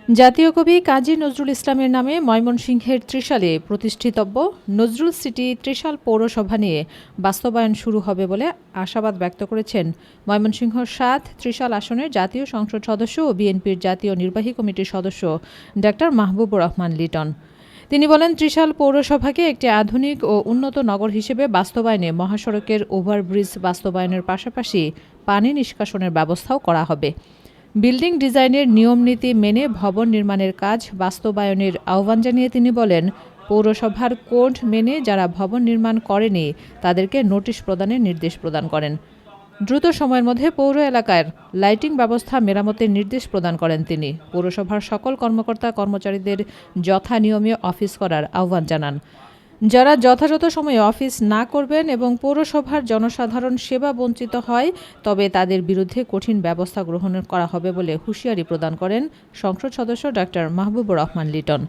জাতীয় কবি কাজী নজরুল ইসলামের নামে ময়মনসিংহের ত্রিশালে প্রতিষ্ঠিতব্য নজরুল সিটি ত্রিশাল পৌরসভা নিয়ে বাস্তবায়ন শুরু হবে বলে আশাবাদ ব্যক্ত করেছেন ময়মনসিংহ ৭ ত্রিশাল আসনের জাতীয় সংসদ সদস্য ও বিএনপির জাতীয় নির্বাহী কমিটির সদস্য ডা মাহবুবুর রহমান লিটন। তিনি বলেন, ত্রিশাল পৌরসভাকে একটি আধুনিক ও উন্নত নগর হিসেবে বাস্তবায়নে মহাসড়কের ওভারব্রিজ বাস্তবায়নের পাশাপাশি পানি নিষ্কাশনের ব্যবস্থাও করা হবে। বিল্ডিং ডিজাইনের নিয়মনীতি মেনে ভবন নির্মাণের কাজ বাস্তবায়নের আহ্বান জানিয়ে তিনি বলেন, পৌরসভার কোড মেনে যারা ভবন নির্মাণ করেনি তাদেরকে নোটিশ প্রদানের নির্দেশ প্রদান করেন। দ্রুত সময়ের মধ্যে পৌর এলাকার লাইটিং ব্যবস্থা মেরামতের নির্দেশ প্রদান করেন তিনি। পৌরসভার সকল কর্মকর্তা কর্মচারীদের যথানিয়মে অফিস করার আহ্বান জানান। যারা যথাযথ সময়ে অফিস না করবেন এবং পৌরসভার জনসাধারণ সেবা বঞ্চিত হয় তবে তাদের বিরুদ্ধে কঠিন ব্যবস্থা গ্রহণ করা হবে বলে হুঁশিয়ারি প্রদান করেন সংসদ সদস্য ডা মাহবুবুর রহমান লিটন।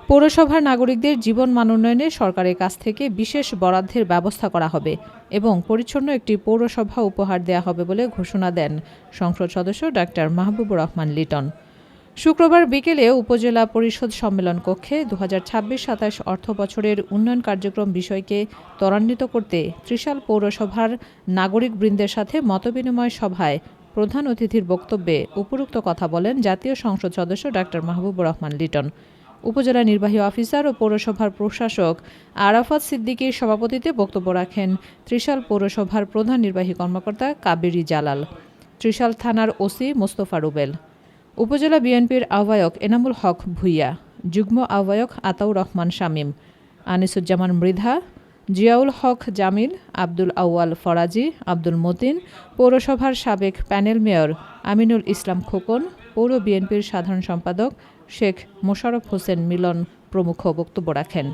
পৌরসভার নাগরিকদের জীবন মান উন্নয়নে সরকারের কাছ থেকে বিশেষ বরাদ্দের ব্যবস্থা করা হবে এবং পরিচ্ছন্ন একটি পৌরসভা উপহার দেওয়া হবে বলে ঘোষণা দেন সংসদ সদস্য ডা মাহবুবুর রহমান লিটন। শুক্রবার বিকেলে উপজেলা পরিষদ সম্মেলন কক্ষে ২০২৬-২৭ অর্থবছরের উন্নয়ন কার্যক্রম বিষয়কে ত্বরান্বিত করতে ত্রিশাল পৌরসভার নাগরিকবৃন্দের সাথে মতবিনিময় সভায় প্রধান অতিথির বক্তব্যে উপরোক্ত কথা বলেন জাতীয় সংসদ সদস্য ডা মাহবুবুর রহমান লিটন। উপজেলা নির্বাহী অফিসার ও পৌরসভার প্রশাসক আরাফাত সিদ্দিকীর সভাপতিত্বে বক্তব্য রাখেন ত্রিশাল পৌরসভার প্রধান নির্বাহী কর্মকর্তা কাবেরী জালাল, ত্রিশাল থানার ওসি মোস্তফা রুবেল, উপজেলা বিএনপির আহ্বায়ক এনামুল হক ভূঁইয়া, যুগ্ম আহ্বায়ক আতাউর রহমান শামীম, আনিসুজ্জামান মৃধা, জিয়াউল হক জামিল, আব্দুল আউয়াল ফরাজি, আব্দুল মতিন, পৌরসভার সাবেক প্যানেল মেয়র আমিনুল ইসলাম খোকন, পৌর বিএনপির সাধারণ সম্পাদক শেখ মোশাররফ হোসেন মিলন প্রমুখ বক্তব্য রাখেন।